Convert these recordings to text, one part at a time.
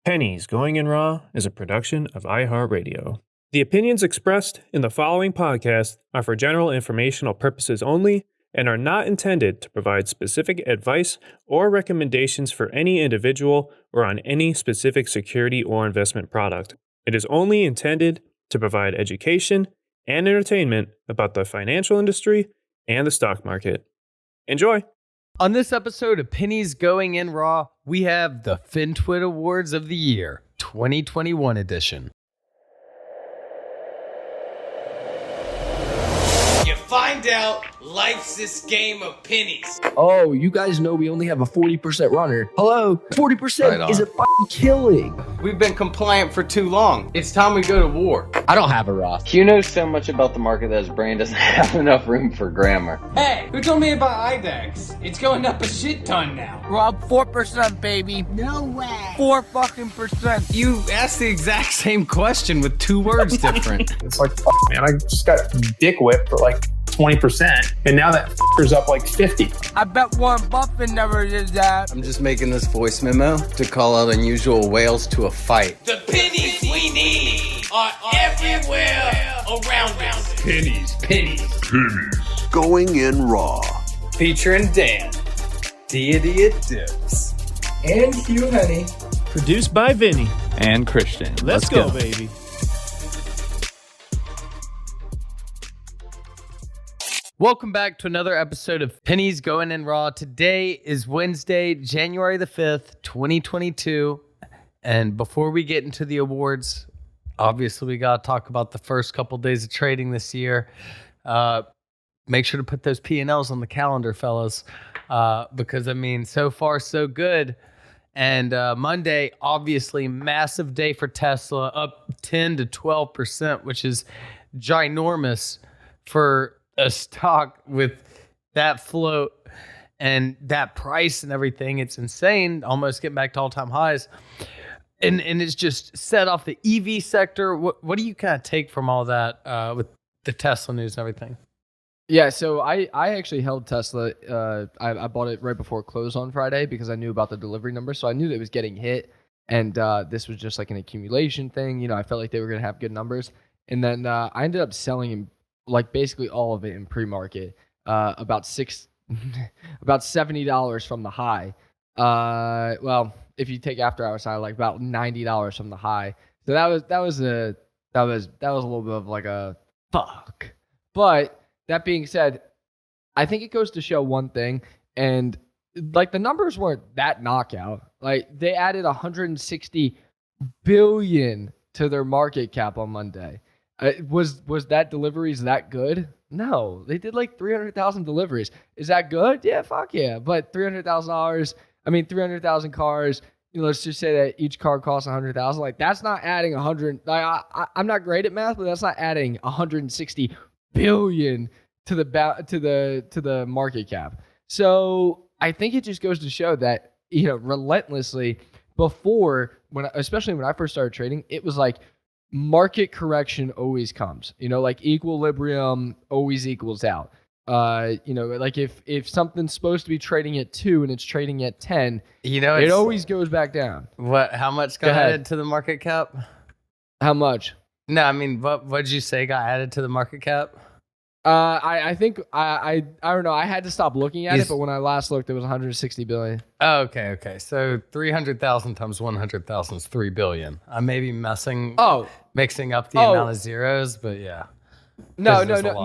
Pennies Going in Raw is a production of iHeartRadio. The opinions expressed in the following podcast are for general informational purposes only and are not intended to provide specific advice or recommendations for any individual or on any specific security or investment product. It is only intended to provide education and entertainment about the financial industry and the stock market. Enjoy! On this episode of Pennies Going in Raw, we have the FinTwit Awards of the Year, 2021 edition. You find out life's this game of pennies. Oh, you guys know we only have a 40% runner. Hello? 40% is a fucking killing. We've been compliant for too long. It's time we go to war. I don't have a Roth. Hugh knows so much about the market that his brain doesn't have enough room for grammar. Hey, who told me about IDEX? It's going up a shit ton now. Rob, 4%, baby. No way. 4 fucking percent. You asked the exact same question with 2 words different. It's like, man, I just got dick whipped for like 20%, and now that f***er's up like 50. I bet Warren Buffett never did that. I'm just making this voice memo to call out unusual whales to a fight. The pennies we need are everywhere around us. Pennies. Going in Raw. Featuring Dan, Deity of Dips, And Hugh Henny. Produced by Vinny. And Christian. Let's go, baby. Welcome back to another episode of Pennies Going in Raw. Today is Wednesday, January the 5th, 2022. And before we get into the awards, obviously we got to talk about the first couple days of trading this year. Make sure to put those P&Ls on the calendar, fellas, because, I mean, so far so good. And Monday, obviously, massive day for Tesla, up 10 to 12%, which is ginormous for a stock with that float and that price and everything. It's insane, almost getting back to all-time highs. And it's just set off the EV sector. What do you kind of take from all that with the Tesla news and everything? Yeah, so I actually held Tesla. I bought it right before close on Friday because I knew about the delivery number. So I knew that it was getting hit. And this was just like an accumulation thing. You know, I felt like they were going to have good numbers. And then I ended up selling like basically all of it in pre-market, about $70 from the high. Well, if you take after hours high, like about $90 from the high. So that was a little bit of like a fuck. But that being said, I think it goes to show one thing, and like the numbers weren't that knockout. Like they added 160 billion to their market cap on Monday. Was that deliveries that good? No, they did like 300,000 deliveries. Is that good? Yeah, fuck yeah. But $300,000 cars. You know, let's just say that each car costs 100,000. Like that's not adding 100. I'm not great at math, but that's not adding 160 billion to the market cap. So I think it just goes to show that, you know, relentlessly before especially when I first started trading, it was like, market correction always comes, you know, like equilibrium always equals out. You know, like if something's supposed to be trading at 2 and it's trading at 10, you know, it always goes back down. How much got added to the market cap? How much? No, I mean, what did you say got added to the market cap? I think I don't know. I had to stop looking at it, but when I last looked, it was 160 billion. Oh, okay. So 300,000 times 100,000 is 3 billion. I may be mixing up the amount of zeros, but yeah. No.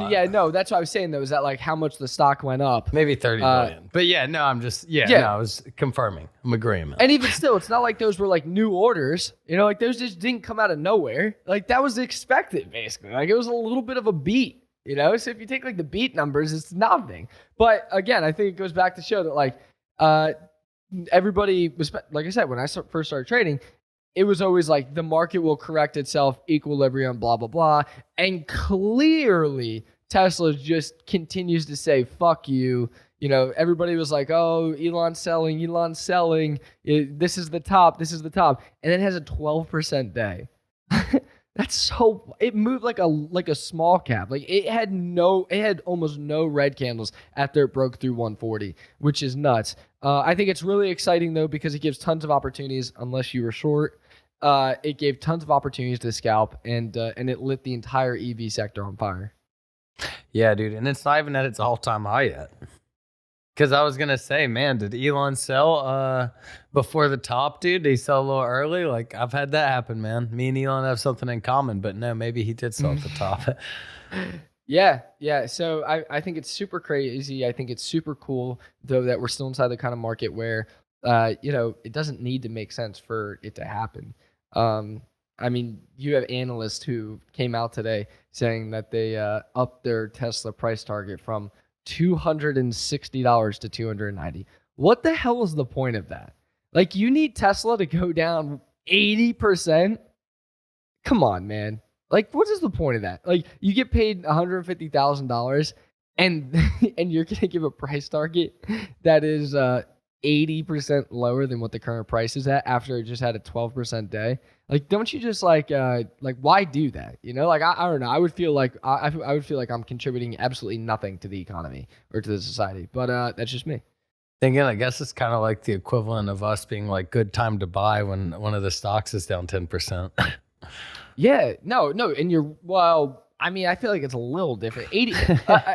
Yeah, no. That's what I was saying though. Is that like how much the stock went up? Maybe 30 billion. But yeah, no. I'm just No, I was confirming. I'm agreeing. And even still, it's not like those were like new orders. You know, like those just didn't come out of nowhere. Like that was expected, basically. Like it was a little bit of a beat. You know, so if you take like the beat numbers, it's nothing. But again, I think it goes back to show that like everybody was, like I said, when I first started trading, it was always like the market will correct itself, equilibrium, blah, blah, blah. And clearly Tesla just continues to say, fuck you. You know, everybody was like, oh, Elon's selling. This is the top. And it has a 12% day. It moved like a small cap. Like it had almost no red candles after it broke through 140, which is nuts. I think it's really exciting though, because it gives tons of opportunities unless you were short. it gave tons of opportunities to scalp, and it lit the entire EV sector on fire. Yeah, dude, and it's not even at its all-time high yet. Because I was gonna say, man, did Elon sell before the top, dude? Did he sell a little early? Like, I've had that happen, man. Me and Elon have something in common, but no, maybe he did sell at the top. Yeah. So I think it's super crazy. I think it's super cool, though, that we're still inside the kind of market where, it doesn't need to make sense for it to happen. I mean, you have analysts who came out today saying that they upped their Tesla price target from $260 to $290. What the hell is the point of that? Like, you need Tesla to go down 80%? Come on, man. Like, what is the point of that? Like, you get paid $150,000 and you're going to give a price target that is 80% lower than what the current price is at after it just had a 12% day. Like, don't you just like why do that? Like, I don't know. I would feel like I would feel like I'm contributing absolutely nothing to the economy or to the society. But that's just me. Again, I guess it's kind of like the equivalent of us being like, good time to buy when one of the stocks is down 10%. Yeah, no, and I mean, I feel like it's a little different. 80,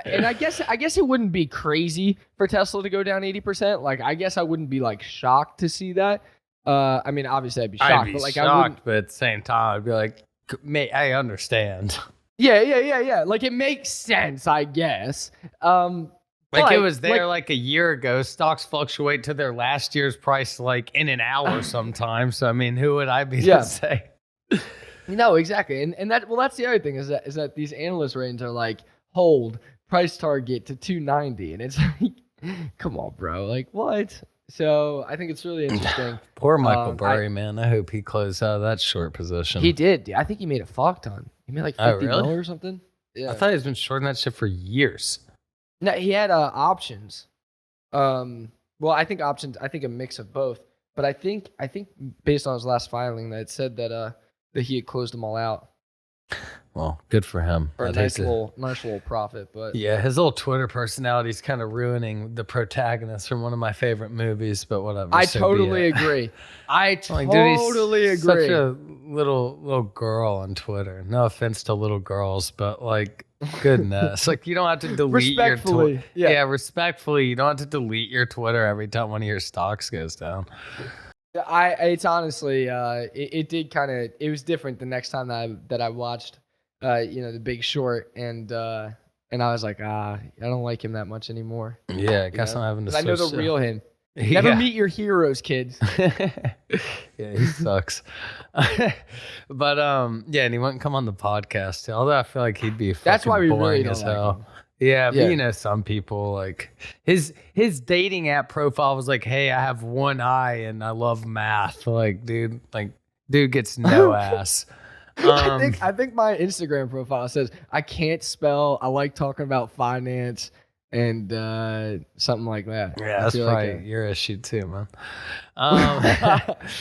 and I guess it wouldn't be crazy for Tesla to go down 80%. Like, I guess I wouldn't be like shocked to see that. I mean, obviously I'd be shocked, but like shocked, I wouldn't. But at the same time, I'd be like, mate, I understand. Yeah. Like, it makes sense, I guess. Like, it was there like a year ago. Stocks fluctuate to their last year's price like in an hour sometimes. So I mean, who would I be to say? No, exactly. And that's the other thing is that these analyst ranges are like, hold price target to 290, and it's like, come on, bro. Like, what? So I think it's really interesting. Poor Michael Burry, man. I hope he closed out of that short position. He did. I think he made a fuck ton. He made like 50 mil or something. Yeah. I thought he's been shorting that shit for years. No, he had options. Well, I think options. I think a mix of both. But I think based on his last filing, that it said that he had closed them all out. Well, good for him. For a nice little profit, but yeah, his little Twitter personality is kind of ruining the protagonist from one of my favorite movies. But whatever. I totally agree. I totally agree. Such a little girl on Twitter. No offense to little girls, but like, goodness, like, you don't have to delete respectfully. Respectfully, you don't have to delete your Twitter every time one of your stocks goes down. It's honestly, it did kind of, it was different the next time that I watched, The Big Short, and I was like, I don't like him that much anymore. Yeah, I guess I'm having to. I know the real him. Never meet your heroes, kids. Yeah, he sucks. But and he wouldn't come on the podcast. Although I feel like he'd be that's why we boring really don't as like hell. him. Yeah, but some people, like, his dating app profile was like, hey, I have one eye and I love math. Like, dude gets no ass. I think my Instagram profile says I can't spell. I like talking about finance and something like that. Yeah, that's probably your issue too, man.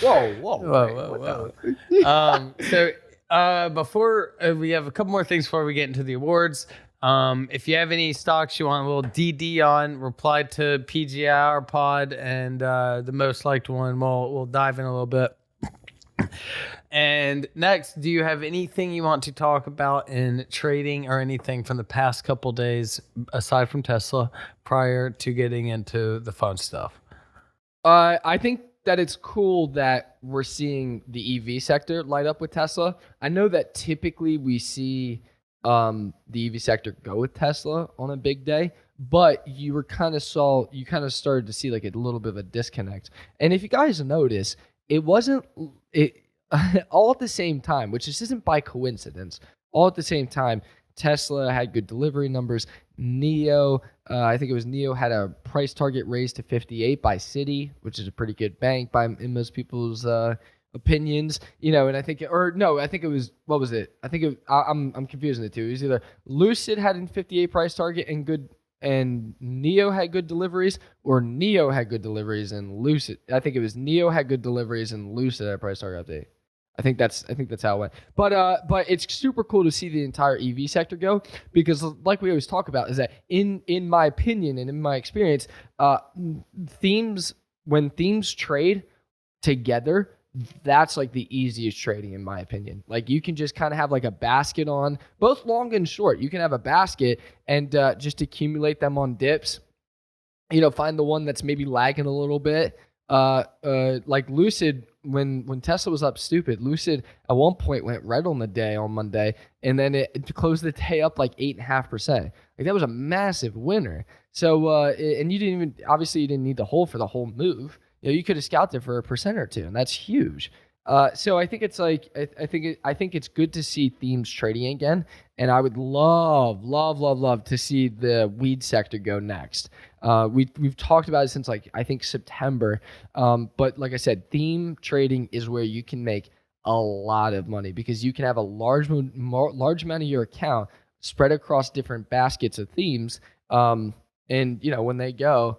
Whoa. So before we have a couple more things before we get into the awards. If you have any stocks you want a little DD on, reply to PGR Pod and the most liked one. We'll dive in a little bit. And next, do you have anything you want to talk about in trading or anything from the past couple days aside from Tesla prior to getting into the fun stuff? I think that it's cool that we're seeing the EV sector light up with Tesla. I know that typically we see the EV sector go with Tesla on a big day, but you kind of started to see like a little bit of a disconnect. And if you guys notice, it wasn't all at the same time, which this isn't by coincidence. All at the same time, Tesla had good delivery numbers. NIO, I think it was NIO, had a price target raised to 58 by Citi, which is a pretty good bank in most people's opinions, and I think it was, what was it? I think I'm confusing the two. It was either Lucid had a 58 price target and NIO had good deliveries, or NIO had good deliveries and Lucid. I think it was NIO had good deliveries and Lucid had a price target update. I think that's how it went. But it's super cool to see the entire EV sector go, because like we always talk about is that in my opinion and in my experience, when themes trade together, that's like the easiest trading in my opinion. Like you can just kind of have like a basket on both long and short. You can have a basket and just accumulate them on dips. Find the one that's maybe lagging a little bit. Like Lucid, when Tesla was up stupid, Lucid at one point went red on the day on Monday, and then it closed the day up like 8.5%. Like that was a massive winner. So and you didn't need to hold for the whole move. You could have scalped it for 1% or 2%, and that's huge. So I think it's like I think it's good to see themes trading again, and I would love to see the weed sector go next. We've talked about it since like I think September, but like I said, theme trading is where you can make a lot of money because you can have a large amount of your account spread across different baskets of themes, and when they go,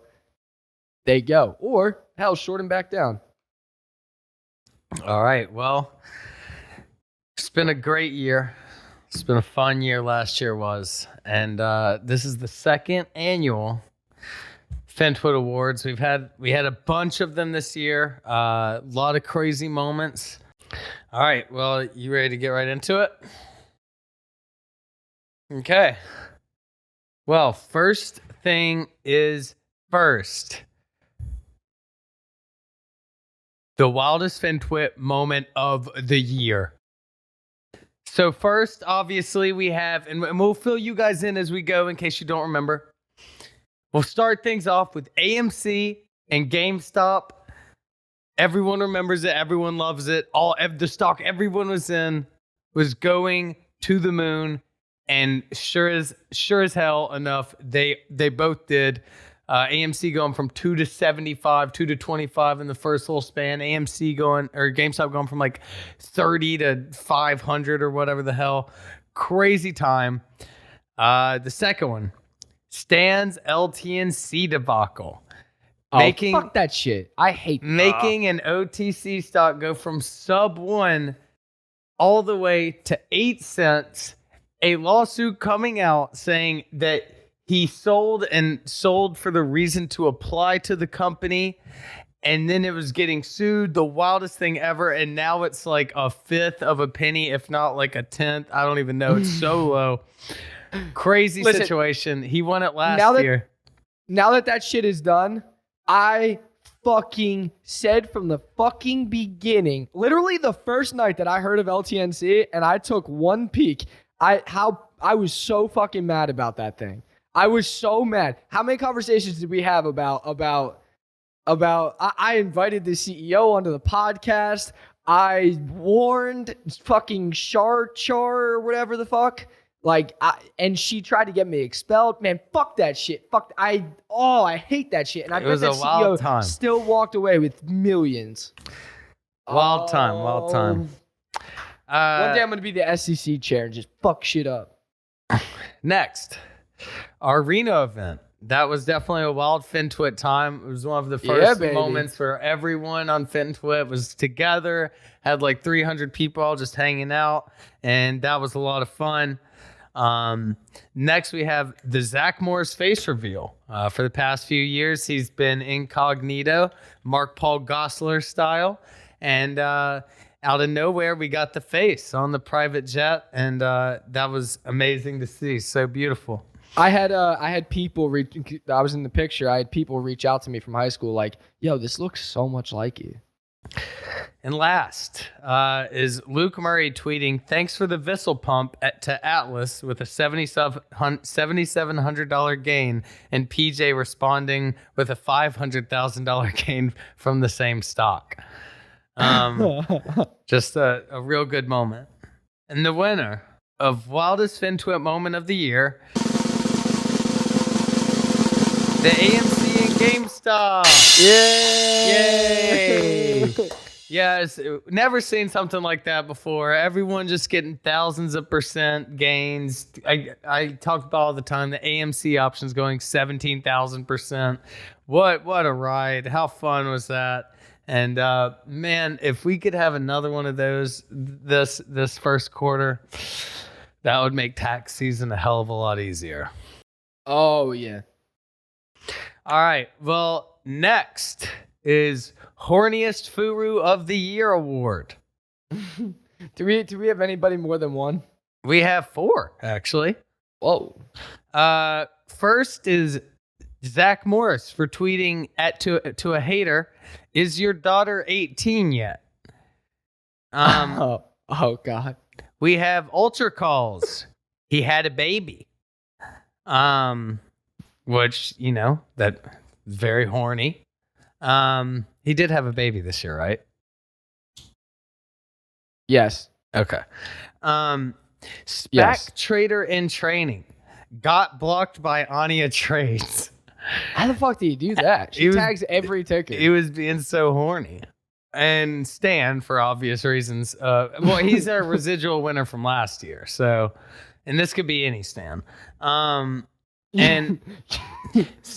or hell, short them back down. All right. Well, it's been a great year. It's been a fun year. Last year was. And this is the second annual FinTwit Awards. We had a bunch of them this year. A lot of crazy moments. All right. Well, you ready to get right into it? Okay. Well, first thing is first. The wildest FinTwit moment of the year. So first, obviously, we have, and we'll fill you guys in as we go in case you don't remember. We'll start things off with AMC and GameStop. Everyone remembers it. Everyone loves it. The stock everyone was in was going to the moon, and sure as hell enough, they both did. AMC going from 2 to 75, 2 to 25 in the first little span. GameStop going from like 30 to 500 or whatever the hell. Crazy time. The second one, Stan's LTNC debacle. Fuck that shit. I hate making an OTC stock go from sub 1 all the way to 8 cents. A lawsuit coming out saying that he sold for the reason to apply to the company, and then it was getting sued. The wildest thing ever, and now it's like a fifth of a penny, if not like a tenth. I don't even know. It's so low. Crazy situation. He won it last year. Now that shit is done, I fucking said from the fucking beginning, literally the first night that I heard of LTNC, and I took one peek. I was so fucking mad about that thing. I was so mad. How many conversations did we have about I invited the CEO onto the podcast. I warned fucking Char or whatever the fuck. And she tried to get me expelled. Man, fuck that shit. I hate that shit. And I bet that CEO still walked away with millions. Wild time. One day I'm going to be the SEC chair and just fuck shit up. Next. Our Reno event. That was definitely a wild FinTwit time. It was one of the first moments where everyone on FinTwit was together, had like 300 people all just hanging out, and that was a lot of fun. Next, we have the Zach Morris face reveal. For the past few years, he's been incognito, Mark Paul Gosselaar style, and out of nowhere, we got the face on the private jet, and that was amazing to see. So beautiful. I had people I was in the picture. I had people reach out to me from high school like, yo, this looks so much like you. And last is Luke Murray tweeting, thanks for the Vissel pump to Atlas with a $7,700 gain, and PJ responding with a $500,000 gain from the same stock. Just a real good moment. And the winner of Wildest FinTwit Moment of the Year, the AMC and GameStop. Yay! Yes, never seen something like that before. Everyone just getting thousands of % gains. I talked about all the time the AMC options going 17,000%. What a ride! How fun was that? And man, if we could have another one of those this first quarter, that would make tax season a hell of a lot easier. Oh yeah. All right. Well, next is Horniest Furu of the Year award. Do we have anybody more than one? We have 4, actually. Whoa. First is Zach Morris for tweeting to a hater, "Is your daughter 18 yet?" Oh God. We have Ultra Calls. He had a baby. Which, that very horny. He did have a baby this year, right? Yes. Okay. Spec Yes. Trader in Training got blocked by Anya Trades. How the fuck do you do that? She tags every ticket. He was being so horny. And Stan, for obvious reasons. He's a residual winner from last year. So, and this could be any Stan. And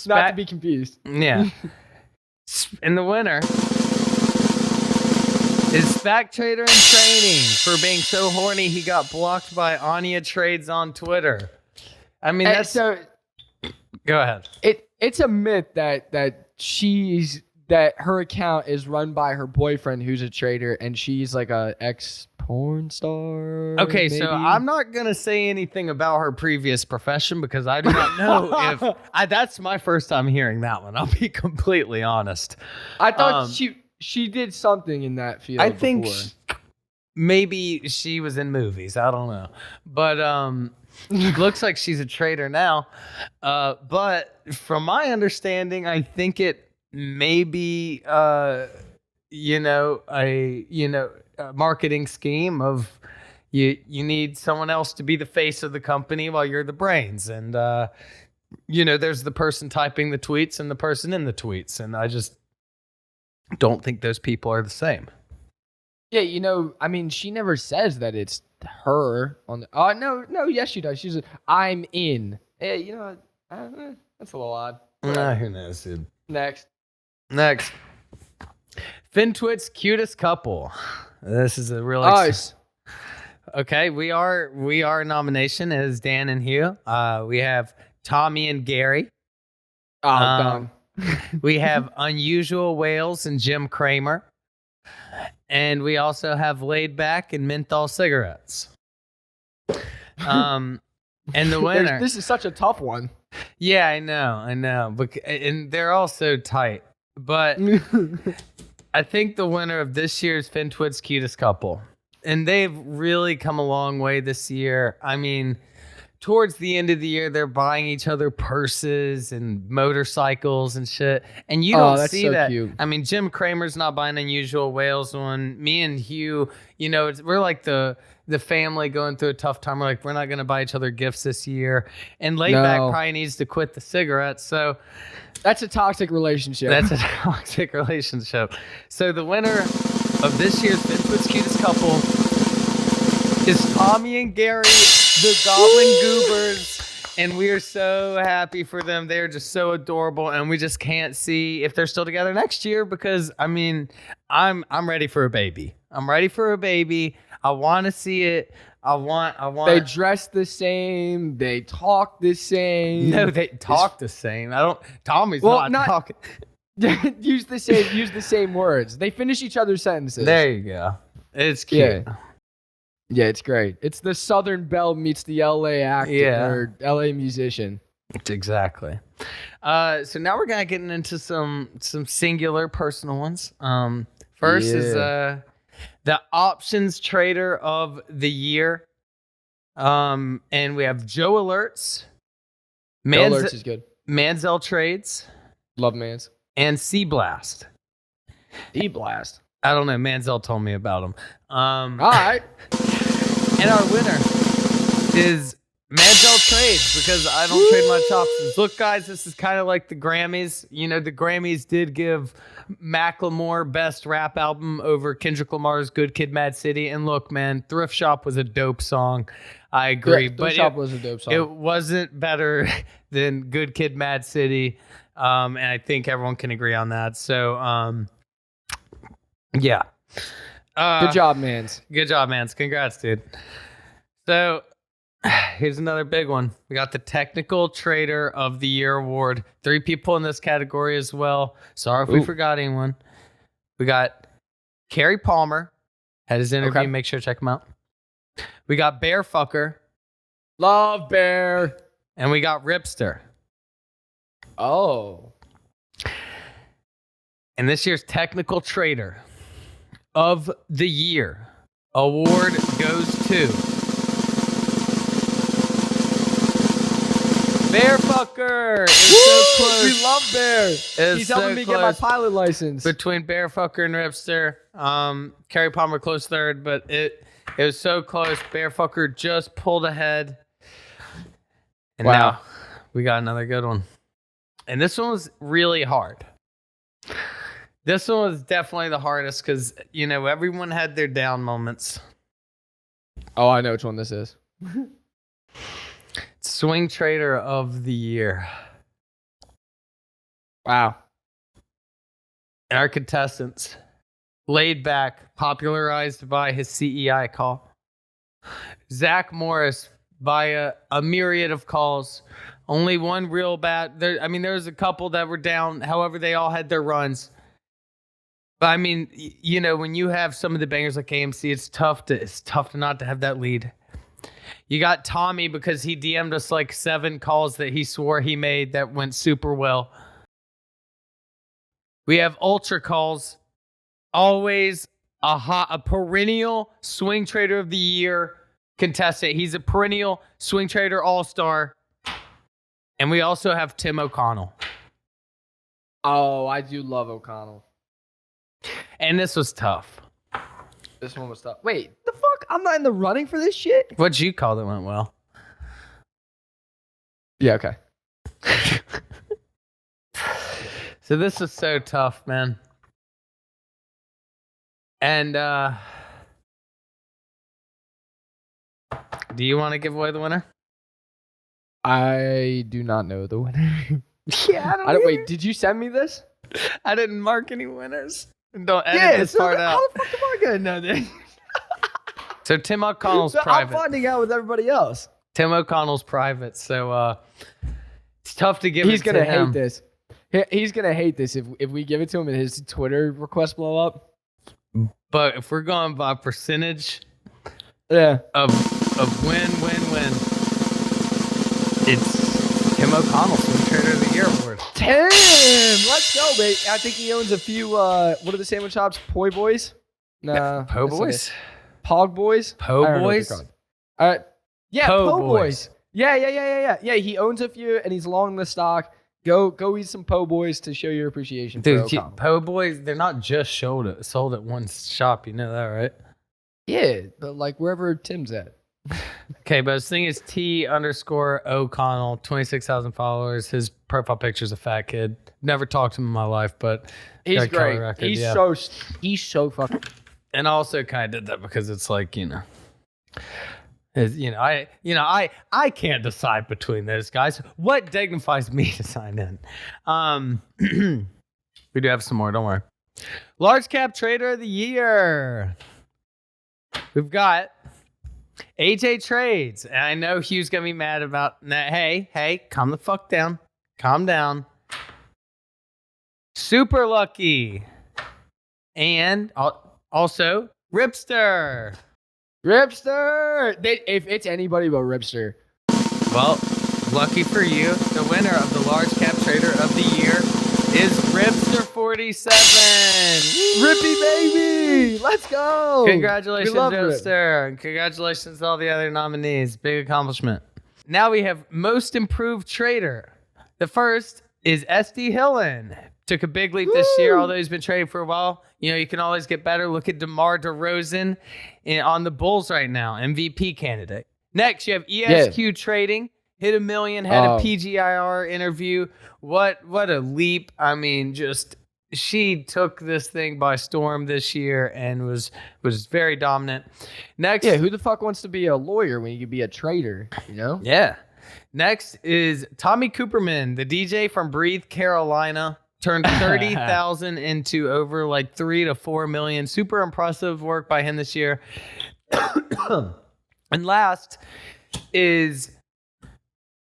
not to be confused. Yeah. And the winner is Spec Trader in Training for being so horny he got blocked by Anya Trades on Twitter. I mean, that's so. Go ahead. It's a myth that her account is run by her boyfriend who's a trader and she's like a ex porn star. Okay, maybe? so I'm not gonna say anything about her previous profession because I do not know if that's my first time hearing that one. I'll be completely honest. I thought she did something in that field. I think before. maybe she was in movies. I don't know, but looks like she's a trader now. But from my understanding, I think it may be a marketing scheme of you need someone else to be the face of the company while you're the brains. And there's the person typing the tweets and the person in the tweets. And I just don't think those people are the same. Yeah, I mean, she never says that it's her on the. Oh no, yes, she does. She's I'm in. Hey, that's a little odd. Who knows, dude. Next. FinTwit's cutest couple. This is a real Okay, we are nomination is Dan and Hugh. We have Tommy and Gary. Done. We have Unusual Whales and Jim Kramer. And we also have Laid Back and Menthol Cigarettes. And the winner. This is such a tough one. Yeah, I know. And they're all so tight. But I think the winner of this year's FinTwit's cutest couple. And they've really come a long way this year. I mean, towards the end of the year, they're buying each other purses and motorcycles and shit. And you don't see that. Cute. I mean, Jim Kramer's not buying Unusual Whales one. Me and Hugh, we're like the family going through a tough time. We're like, we're not going to buy each other gifts this year. And Laidback probably needs to quit the cigarettes. So that's a toxic relationship. So the winner of this year's FinTwit's cutest couple is Tommy and Gary, the Goblin Goobers, and we are so happy for them. They're just so adorable, and we just can't see if they're still together next year because I mean, I'm ready for a baby. I want to see it. I want. They dress the same. They talk the same. No, they talk the same. Tommy's not talking. Use the same words. They finish each other's sentences. There you go. It's cute. Yeah, it's great. It's the Southern Belle meets the LA actor or LA musician. Exactly. So now we're gonna get into some singular personal ones. First is the options trader of the year. And we have Joe Alerts. Joe Alerts is good. Manziel Trades. Love Mans. And Sea Blast. Sea Blast. I don't know. Manziel told me about him. All right. And our winner is Manziel Trades because I don't trade my chops. Look, guys, this is kind of like the Grammys. The Grammys did give Macklemore Best Rap Album over Kendrick Lamar's Good Kid, Mad City. And look, man, Thrift Shop was a dope song. I agree. Thrift Shop was a dope song. It wasn't better than Good Kid, Mad City. And I think everyone can agree on that. So, yeah. Good job, Mans. Good job, Mans. Congrats, dude. So, Here's another big one. We got the Technical Trader of the Year award. 3 people in this category as well. Sorry if we forgot anyone. We got Kerry Palmer. Had his interview. Okay. Make sure to check him out. We got Bearfucker. Love Bear. And we got Ripster. Oh. And this year's Technical Trader of the Year award goes to Bearfucker. It's so close. We love Bear. It's He's so helping me get my close. pilot license. Between Bearfucker and Ripster. Kerry Palmer close third, but it was so close. Bearfucker just pulled ahead. And now we got another good one. And this one was really hard. This one was definitely the hardest because, you know, everyone had their down moments. Oh, I know which one this is. Swing Trader of the Year. Wow. And our contestants, laid back, popularized by his CEI call. Zach Morris, by a myriad of calls. Only one real bad. There's a couple that were down. However, they all had their runs. But I mean, you know, when you have some of the bangers like AMC, it's tough to not to have that lead. You got Tommy because he DM'd us like 7 calls that he swore he made that went super well. We have Ultra Calls, always a perennial Swing Trader of the Year contestant. He's a perennial Swing Trader All-Star. And we also have Tim O'Connell. Oh, I do love O'Connell. And this was tough. This one was tough. Wait, the fuck? I'm not in the running for this shit? What'd you call that went well? Yeah, okay. So this is so tough, man. And do you want to give away the winner? I do not know the winner. Yeah, I don't wait, did you send me this? I didn't mark any winners. Don't edit this part out. How the fuck am I gonna know this? So Tim O'Connell's So private. I'm finding out with everybody else. Tim O'Connell's private. So it's tough to give He's it to gonna him. hate this. He's gonna hate this if we give it to him and his Twitter requests blow up. But if we're going by percentage Yeah. of win, it's Tim O'Connell, Swing Trader of the Year award. Tim, let's go, mate. I think he owns a few. What are the sandwich shops? Poi Boys? Nah. Po that's Boys? it. Pog Boys? Po I don't know what Boys? they're called. All right. Yeah, Po Po Boys. Boys. Yeah. Yeah, he owns a few and he's long the stock. Go eat some Po Boys to show your appreciation for Dude, O'Connell. Po Boys, they're not just sold at one shop. You know that, right? Yeah, but like wherever Tim's at. Okay, but his thing is T_O'Connell, 26,000 followers. His profile picture's a fat kid. Never talked to him in my life, but He's got a killer great. record, He's yeah. so fucking. And I also kind of did that because it's like, I can't decide between those guys. What dignifies me to sign in? We do have some more. Don't worry. Large Cap Trader of the Year. We've got AJ Trades. And I know Hugh's going to be mad about that. Hey, calm the fuck down. Calm down. Super Lucky. And also Ripster. Ripster! If it's anybody but Ripster. Well, lucky for you, the winner of the Large Cap Trader of the Year is Ripster47. Rippy baby! Let's go! Congratulations, We love Ripster. And congratulations to all the other nominees. Big accomplishment. Now we have Most Improved Trader. The first is SD Hillen. Took a big leap this year, although he's been trading for a while. You know, you can always get better. Look at DeMar DeRozan on the Bulls right now, MVP candidate. Next, you have ESQ Trading. Hit 1 million, had a PGIR interview. What a leap. I mean, just she took this thing by storm this year and was very dominant. Next, Yeah, who the fuck wants to be a lawyer when you could be a trader, you know? Yeah. Next is Tommy Cooperman, the DJ from Breathe, Carolina. Turned 30,000 into over like 3 to 4 million. Super impressive work by him this year. And last, is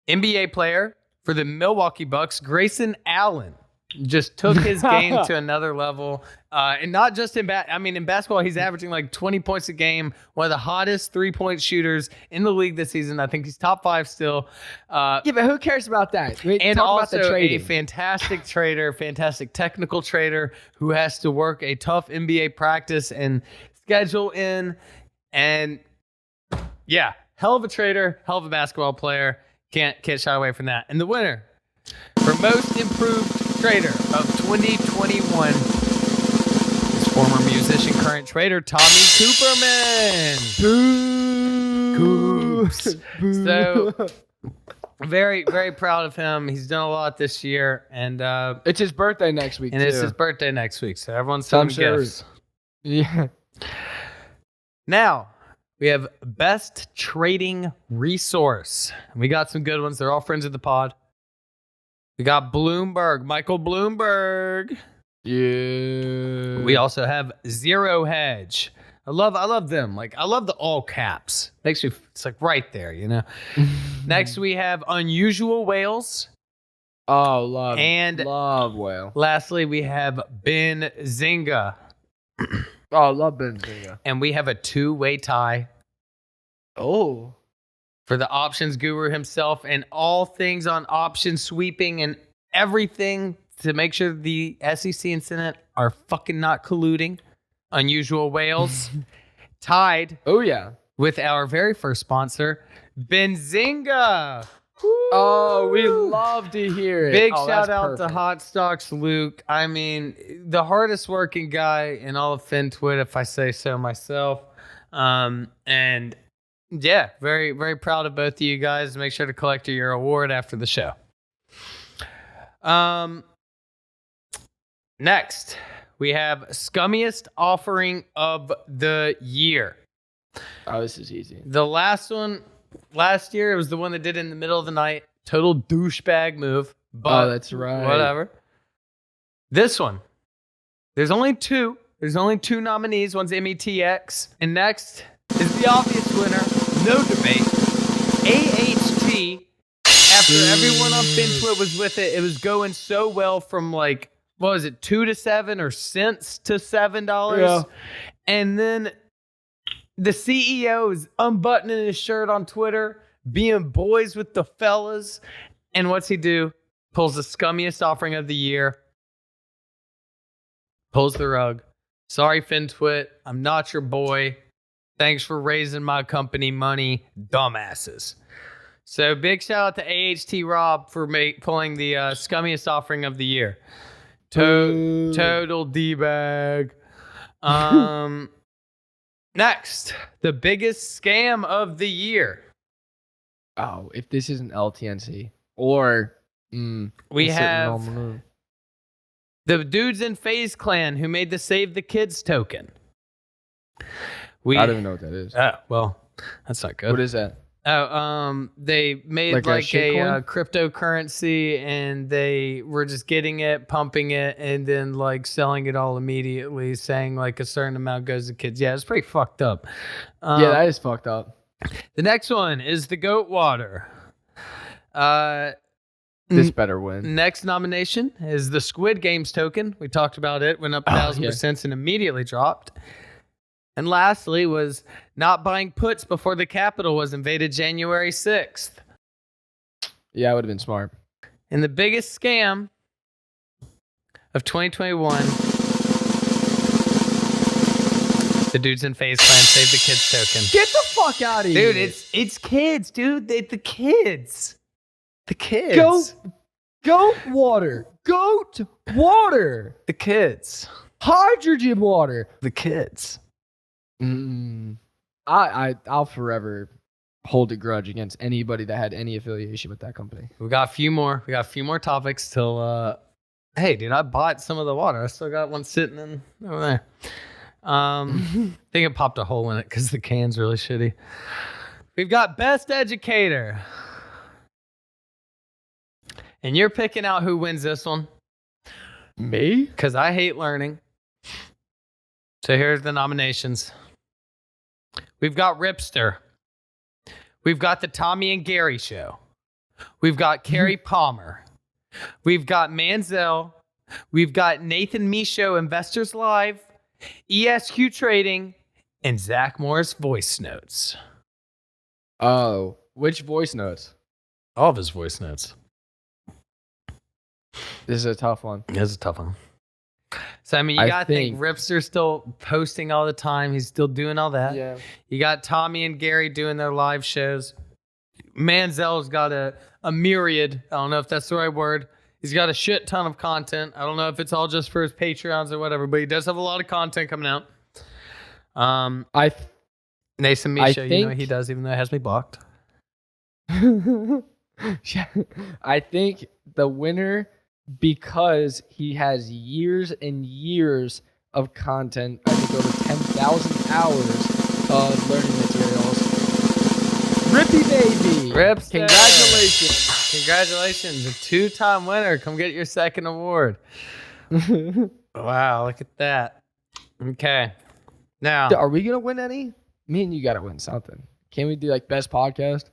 NBA player for the Milwaukee Bucks, Grayson Allen. Just took his game to another level. And not just in basketball, he's averaging like 20 points a game. One of the hottest 3-point shooters in the league this season. I think he's top 5 still. Yeah, but who cares about that? And talk also about the a fantastic trader, fantastic technical trader who has to work a tough NBA practice and schedule in. And yeah, hell of a trader, hell of a basketball player. Can't shy away from that. And the winner for most improved trader of 2021 is former musician, current trader Tommy Cooperman. Coops. So very, very proud of him. He's done a lot this year, and it's his birthday next week. It's his birthday next week. So everyone's sending gifts. Yeah. Now we have best trading resource. We got some good ones. They're all friends of the pod. We got Bloomberg, Michael Bloomberg. Yeah. We also have Zero Hedge. I love them. Like, I love the all caps. Makes me, it's like right there, you know. Next we have Unusual Whales. Oh, love whale. Lastly, we have Ben Zinga. Oh, love Ben Zinga. And we have a 2-way tie. Oh. For the options guru himself and all things on option sweeping and everything to make sure the SEC and Senate are fucking not colluding. Unusual Whales tied. Oh, yeah. With our very first sponsor, Benzinga. Oh, we love to hear it. Big shout out to Hot Stocks Luke. I mean, the hardest working guy in all of FinTwit, if I say so myself. And yeah, very, very proud of both of you guys. Make sure to collect your award after the show. Next, we have scummiest offering of the year. Oh, this is easy. The last year, it was the one that did it in the middle of the night. Total douchebag move. But that's right. Whatever. This one, there's only two. There's only 2 nominees. One's METX. And next is the obvious winner. No debate. AHT. After everyone on FinTwit was with it, it was going so well from like, what was it, 2 to 7 or cents to $7? Yeah. And then the CEO is unbuttoning his shirt on Twitter, being boys with the fellas. And what's he do? Pulls the scummiest offering of the year. Pulls the rug. Sorry, FinTwit. I'm not your boy. Thanks for raising my company money, dumbasses. So big shout out to AHT Rob for pulling the scummiest offering of the year. Total D-bag. Next, the biggest scam of the year. Oh, if this isn't LTNC or we have the dudes in FaZe Clan who made the Save the Kids token. I don't even know what that is. Oh, well, that's not good. What is that? Oh, they made like a cryptocurrency, and they were just getting it, pumping it, and then like selling it all immediately, saying like a certain amount goes to kids. Yeah, it's pretty fucked up. Yeah, that is fucked up. The next one is the goat water. This better win. Next nomination is the Squid Games token. We talked about it. Went up 1,000% and immediately dropped. And lastly was not buying puts before the Capitol was invaded January 6th. Yeah, it would have been smart. And the biggest scam of 2021, the dudes in FaZe Clan Save the Kids token. Get the fuck out of here. Dude, it's kids, dude. The kids. The kids. Goat water. Goat water. The kids. Hydrogen water. The kids. I'll forever hold a grudge against anybody that had any affiliation with that company. We got a few more. We got a few more topics till. Hey, dude, I bought some of the water. I still got one sitting in over there. I think it popped a hole in it because the can's really shitty. We've got best educator, and you're picking out who wins this one. Me? Because I hate learning. So here's the nominations. We've got Ripster. We've got the Tommy and Gary show. We've got Carrie Palmer. We've got Manziel. We've got Nathan Michaud, Investors Live, ESQ Trading, and Zach Morris voice notes. Oh, which voice notes? All of his voice notes. This is a tough one. This is a tough one. So, I mean, you got to think Ripster's still posting all the time. He's still doing all that. Yeah. You got Tommy and Gary doing their live shows. Manziel's got a myriad. I don't know if that's the right word. He's got a shit ton of content. I don't know if it's all just for his Patreons or whatever, but he does have a lot of content coming out. Nathan Misha, you know he does, even though it has me blocked. Yeah. I think the winner, because he has years and years of content, I think over 10,000 hours of learning materials. Rippy baby! Rips, congratulations! Congratulations, a 2-time winner. Come get your second award. Wow, look at that. Okay. Now, are we going to win any? Me and you got to win something. Can we do like best podcast?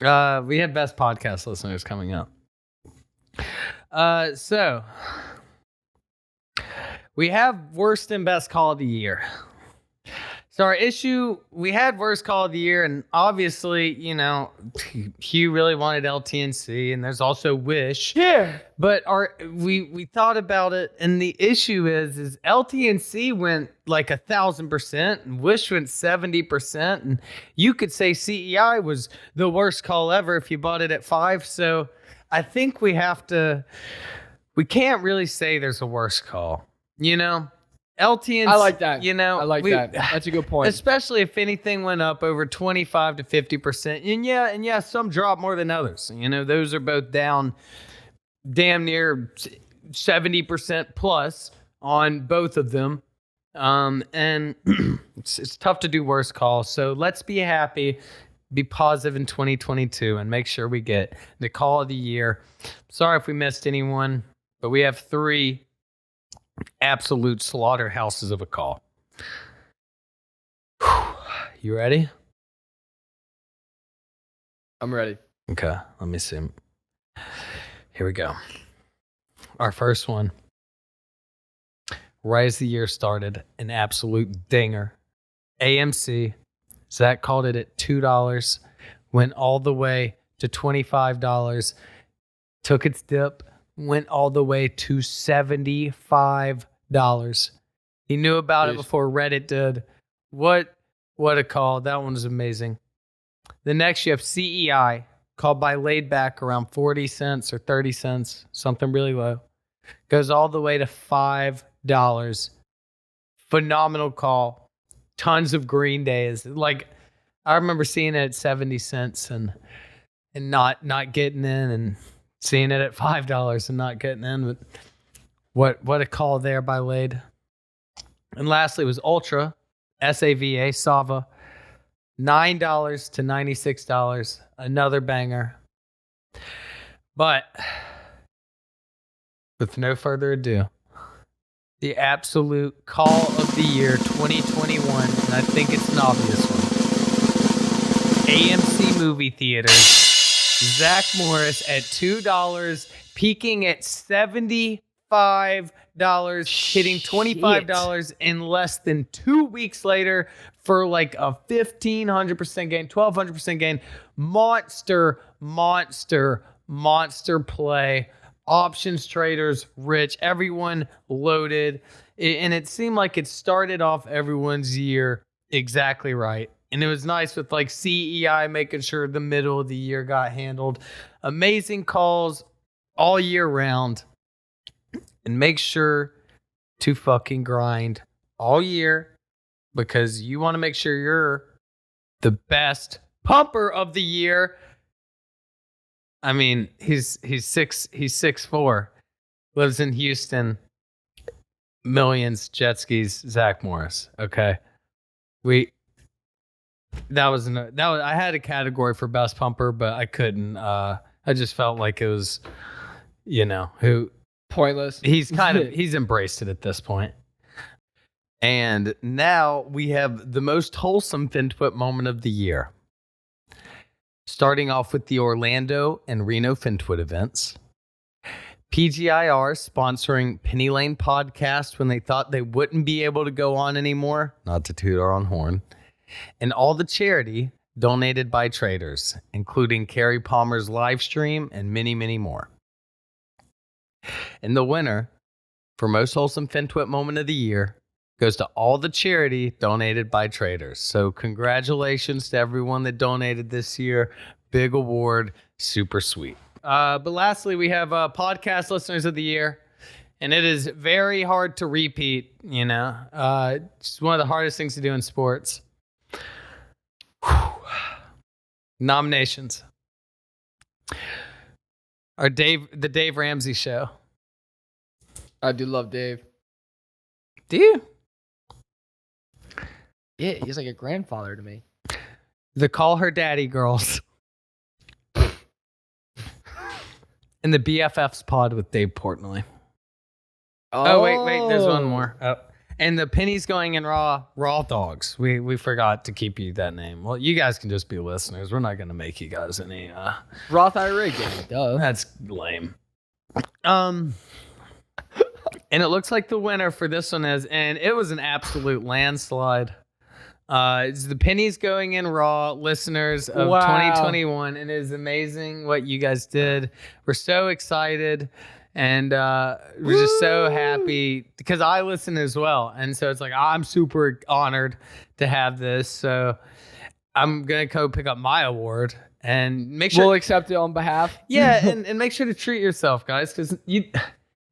We have best podcast listeners coming up. So we have worst and best call of the year. So our issue, we had worst call of the year, and obviously, you know, Hugh really wanted LTNC, and there's also Wish. Yeah. But we thought about it, and the issue is LTNC went like 1,000%, and Wish went 70%, and you could say CEI was the worst call ever if you bought it at 5. So I think we can't really say there's a worst call, you know? LTNC, I like that. You know, I like that. That's a good point. Especially if anything went up over 25 to 50%. And yeah, some drop more than others. You know, those are both down damn near 70% plus on both of them. And it's tough to do worse calls. So let's be happy, be positive in 2022, and make sure we get the call of the year. Sorry if we missed anyone, but we have 3 absolute slaughterhouses of a call. You ready? I'm ready. Okay, let me see. Here we go. Our first one. Right as the year started, an absolute dinger. AMC. Zach called it at $2. Went all the way to $25. Took its dip. Went all the way to $75. He knew about it before Reddit did. What a call. That one was amazing. The next you have CEI, called by Laid Back around 40 cents or 30 cents, something really low. Goes all the way to $5. Phenomenal call. Tons of green days. Like, I remember seeing it at 70 cents and not getting in, and seeing it at $5 and not getting in. But what a call there by Laid. And lastly was Ultra, SAVA, Sava, $9 to $96. Another banger. But with no further ado, the absolute call of the year 2021, and I think it's an obvious one. AMC movie theaters. Zach Morris at $2, peaking at $75, hitting $25 in less than 2 weeks later for like a 1,500% gain, 1,200% gain. Monster play. Options traders, rich, everyone loaded. And it seemed like it started off everyone's year exactly right. And it was nice with like CEI making sure the middle of the year got handled. Amazing calls all year round. And make sure to fucking grind all year, because you want to make sure you're the best pumper of the year. I mean, he's 6'4", lives in Houston, millions, jet skis, Zach Morris. Okay. I had a category for best pumper, but I couldn't. I just felt like it was, who pointless. He's embraced it at this point. And now we have the most wholesome FinTwit moment of the year. starting off with the Orlando and Reno FinTwit events. PGIR sponsoring Penny Lane podcast when they thought they wouldn't be able to go on anymore, not to toot our own horn. And all the charity donated by traders, including Carrie Palmer's live stream and many, many more. And the winner for Most Wholesome FinTwit Moment of the Year goes to all the charity donated by traders. So congratulations to everyone that donated this year. Big award, super sweet. But lastly, we have podcast listeners of the year, and it is very hard to repeat, you know. It's one of the hardest things to do in sports. Nominations are the Dave Ramsey Show. I do love Dave. Do you? Yeah, he's like a grandfather to me. The Call Her Daddy Girls. And the BFFs pod with Dave Portnoy. Oh, wait, there's one more. Oh. And the Pennies Going in Raw Dogs. We forgot to keep you that name. Well, you guys can just be listeners. We're not going to make you guys any Roth IRA game. Duh. That's lame. And it looks like the winner for this one is, and it was an absolute landslide. It's the Pennies Going in Raw listeners of 2021, and it is amazing what you guys did. We're so excited, and we're just so happy because I listen as well, and so it's like I'm super honored to have this. So I'm gonna go pick up my award and make sure we'll accept it on behalf. Yeah, and make sure to treat yourself, guys, because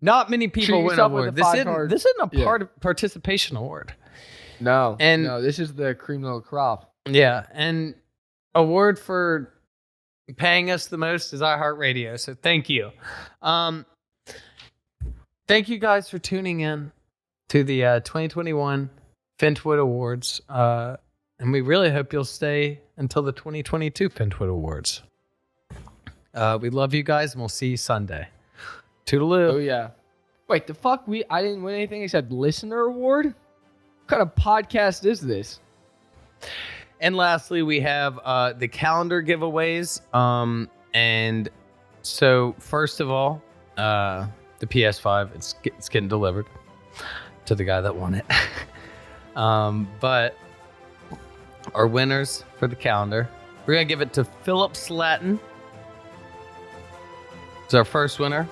not many people win awards. This isn't a participation award. No, this is the cream of the crop. Yeah, and award for paying us the most is iHeartRadio, so thank you. Thank you guys for tuning in to the 2021 FinTwit Awards, and we really hope you'll stay until the 2022 FinTwit Awards. We love you guys, and we'll see you Sunday. Toodaloo. Oh, yeah. Wait, the fuck? I didn't win anything except listener award? What kind of podcast is this? And lastly, we have the calendar giveaways. And so first of all, the PS5, it's getting delivered to the guy that won it. But our winners for the calendar, we're going to give it to Philip Slatton. It's our first winner.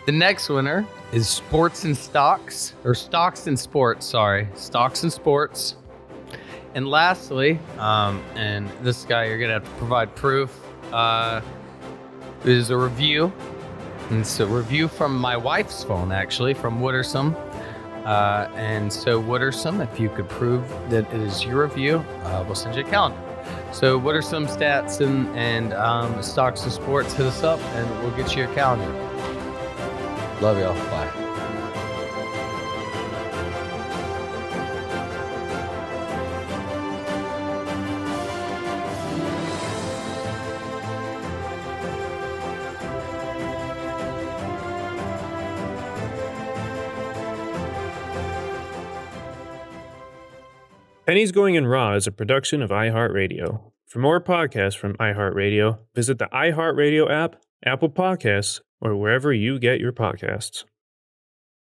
The next winner is Stocks and Sports. And lastly, and this guy you're gonna have to provide proof, is a review. And it's a review from my wife's phone, actually, from Woodersome. And so Woodersome, if you could prove that it is your review, we'll send you a calendar. So Woodersome Stats and Stocks and Sports, hit us up and we'll get you a calendar. Love y'all. Bye. Pennies Going in Raw is a production of iHeartRadio. For more podcasts from iHeartRadio, visit the iHeartRadio app, Apple Podcasts, or wherever you get your podcasts.